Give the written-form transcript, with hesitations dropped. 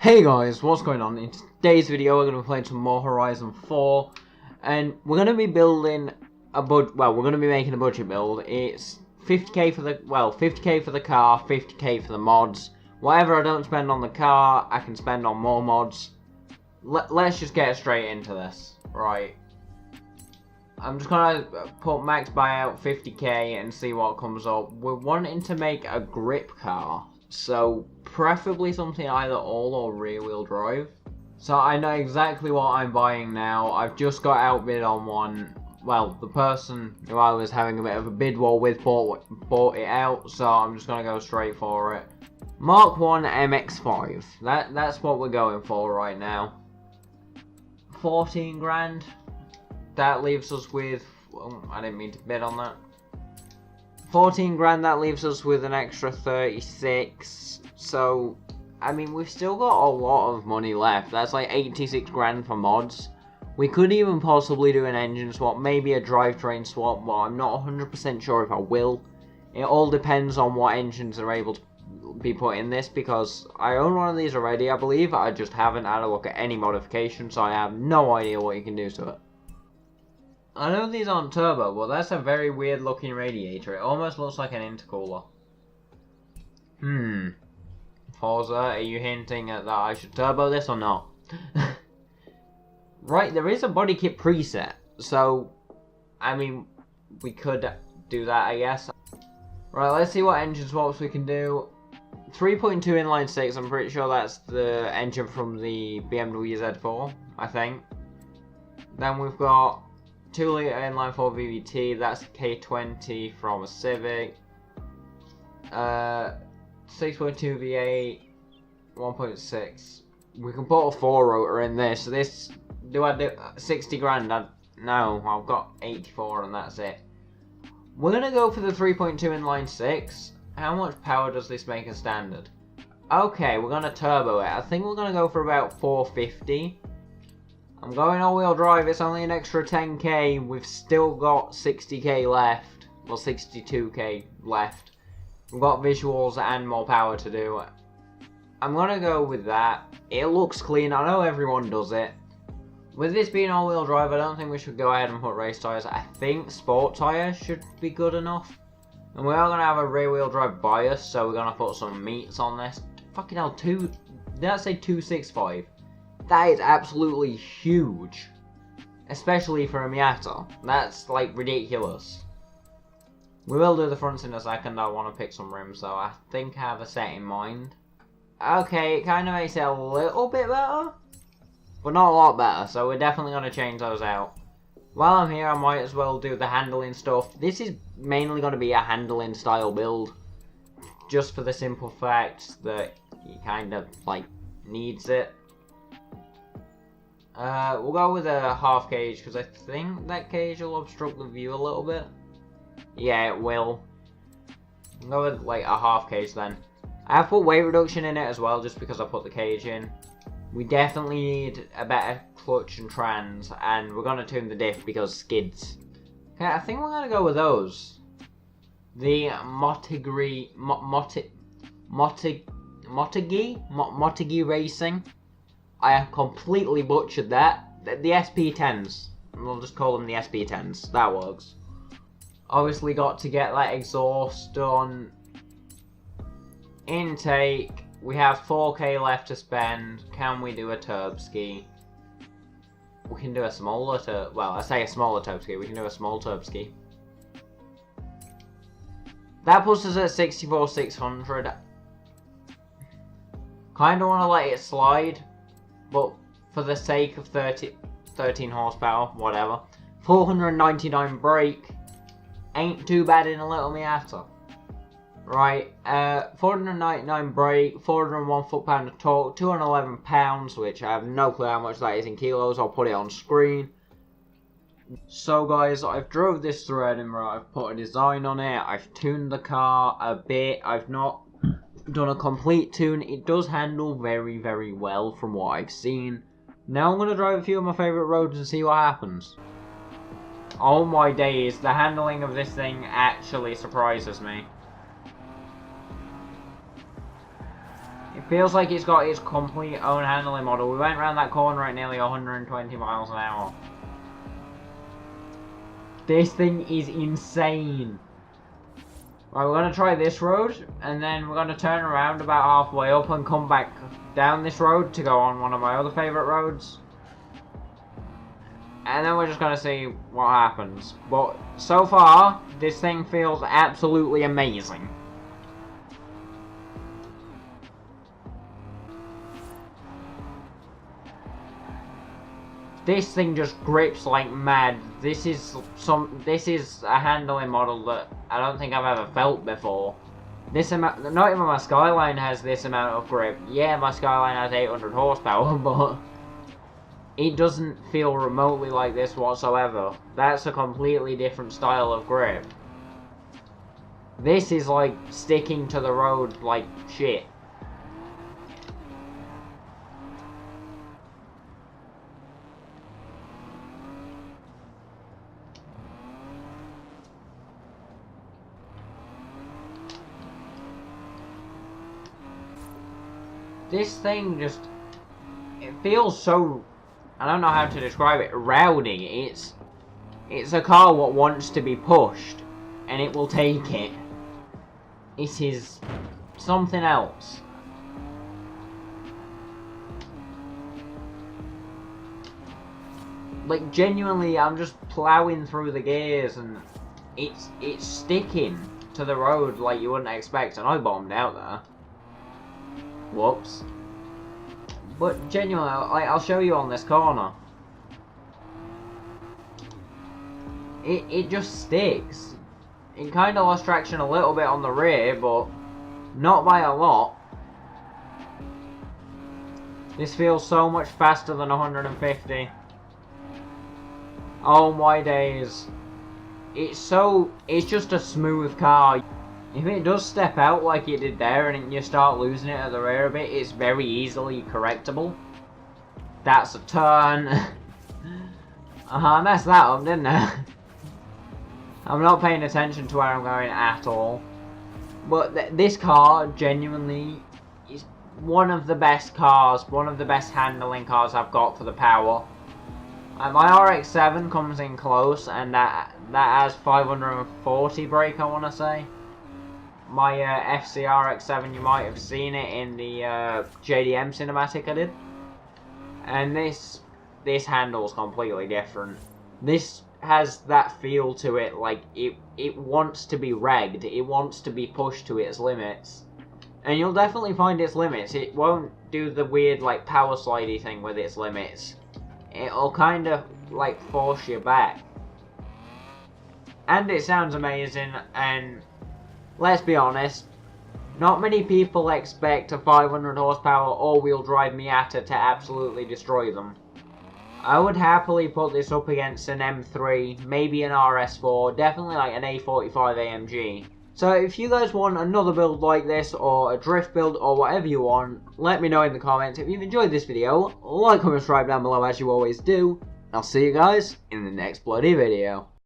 Hey guys, what's going on? In today's video we're going to be playing some more Horizon 4 and we're going to be building a we're going to be making a budget build. It's 50k for the 50k for the car, 50k for the mods. Whatever I don't spend on the car, I can spend on more mods. Let's just get straight into this. Right. I'm just going to put max buyout 50k and see what comes up. We're wanting to make a grip car. So, preferably something either all or rear wheel drive. So I know exactly what I'm buying now. I've just got outbid on one. Well, the person who I was having a bit of a bid war with bought it out, so I'm just going to go straight for it. Mark 1 MX5. That's what we're going for right now. 14 grand. That leaves us with... Oh, I didn't mean to bid on that. 14 grand, that leaves us with an extra 36, so, I mean, we've still got a lot of money left. That's like 86 grand for mods. We could even possibly do an engine swap, maybe a drivetrain swap, but I'm not 100% sure if I will. It all depends on what engines are able to be put in this, because I own one of these already, I believe. I just haven't had a look at any modifications, so I have no idea what you can do to it. I know these aren't turbo, but that's a very weird looking radiator. It almost looks like an intercooler. Forza, are you hinting at that I should turbo this or not? Right, there is a body kit preset, so, I mean, we could do that, I guess. Right, let's see what engine swaps we can do. 3.2 inline 6, I'm pretty sure that's the engine from the BMW Z4, I think. Then we've got 2 litre inline 4 VVT, that's K20 from a Civic. 6.2 V8, 1.6. We can put a 4 rotor in this. This, do I do 60 grand? No, I've got 84 and that's it. We're gonna go for the 3.2 inline 6. How much power does this make a standard? Okay, we're gonna turbo it. I think we're gonna go for about 450. I'm going all-wheel drive, it's only an extra 10k, we've still got 60k left, well 62k left. We've got visuals and more power to do. I'm gonna go with that. It looks clean, I know everyone does it. With this being all-wheel drive, I don't think we should go ahead and put race tyres. I think sport tyres should be good enough. And we are gonna have a rear-wheel drive bias, so we're gonna put some meats on this. Fucking hell, did I say 265? That is absolutely huge, especially for a Miata. That's like ridiculous. We will do the fronts in a second. I want to pick some rims though. I think I have a set in mind. Okay, it kind of makes it a little bit better, but not a lot better, so we're definitely going to change those out. While I'm here, I might as well do the handling stuff. This is mainly going to be a handling style build, just for the simple fact that he kind of like needs it. We'll go with a half cage, because I think that cage will obstruct the view a little bit. Yeah, it will. We'll go with like a half cage then. I have put weight reduction in it as well, just because I put the cage in. We definitely need a better clutch and trans, and we're going to tune the diff because skids. Okay, I think we're going to go with those. The Motegi Racing. I have completely butchered that. The SP10s. We'll just call them the SP10s. That works. Obviously got to get that exhaust done. Intake. We have 4k left to spend. Can we do a turb ski? We can do a smaller turb. Well, I say a smaller turb ski. We can do a small turb ski. That puts us at 64,600. Kinda wanna let it slide. But for the sake of 13 horsepower, whatever. 499 brake. Ain't too bad in a little Miata. Right, 499 brake, 401 foot-pound of torque, 211 pounds, which I have no clue how much that is in kilos. I'll put it on screen. So guys, I've drove this through Edinburgh. I've put a design on it. I've tuned the car a bit. I've not done a complete tune. It does handle very, very well from what I've seen. Now I'm going to drive a few of my favourite roads and see what happens. Oh my days, the handling of this thing actually surprises me. It Feels like it's got its complete own handling model. We went around that corner at nearly 120 miles an hour. This thing is insane. Right, we're going to try this road, and then we're going to turn around about halfway up and come back down this road to go on one of my other favourite roads. And then we're just going to see what happens. But so far, this thing feels absolutely amazing. This thing just grips like mad. This is a handling model that I don't think I've ever felt before. This amount, not even my Skyline has this amount of grip. Yeah, my Skyline has 800 horsepower, but it doesn't feel remotely like this whatsoever. That's a completely different style of grip. This is like sticking to the road like shit. This thing just, it feels so, I don't know how to describe it, rowdy. It's a car what wants to be pushed, and it will take it. It is something else. Like, genuinely, I'm just plowing through the gears, and it's sticking to the road like you wouldn't expect, and I bombed out there. Whoops. But genuinely, I'll show you on this corner. It just sticks. It kind of lost traction a little bit on the rear, but not by a lot. This feels so much faster than 150. Oh my days. It's just a smooth car. If it does step out like it did there and you start losing it at the rear a bit, it's very easily correctable. That's a turn. I messed that up, didn't I? I'm not paying attention to where I'm going at all. But this car genuinely is one of the best cars, one of the best handling cars I've got for the power. My RX-7 comes in close, and that has 540 brake, I want to say. My FC RX-7, you might have seen it in the JDM cinematic I did. And this handles completely different. This has that feel to it, like it wants to be regged, it wants to be pushed to its limits. And you'll definitely find its limits. It won't do the weird like power slidey thing with its limits. It'll kind of like force you back. And it sounds amazing, and let's be honest, not many people expect a 500 horsepower all-wheel drive Miata to absolutely destroy them. I would happily put this up against an M3, maybe an RS4, definitely like an A45 AMG. So if you guys want another build like this, or a drift build, or whatever you want, let me know in the comments. If you've enjoyed this video, like, comment, subscribe down below as you always do. I'll see you guys in the next bloody video.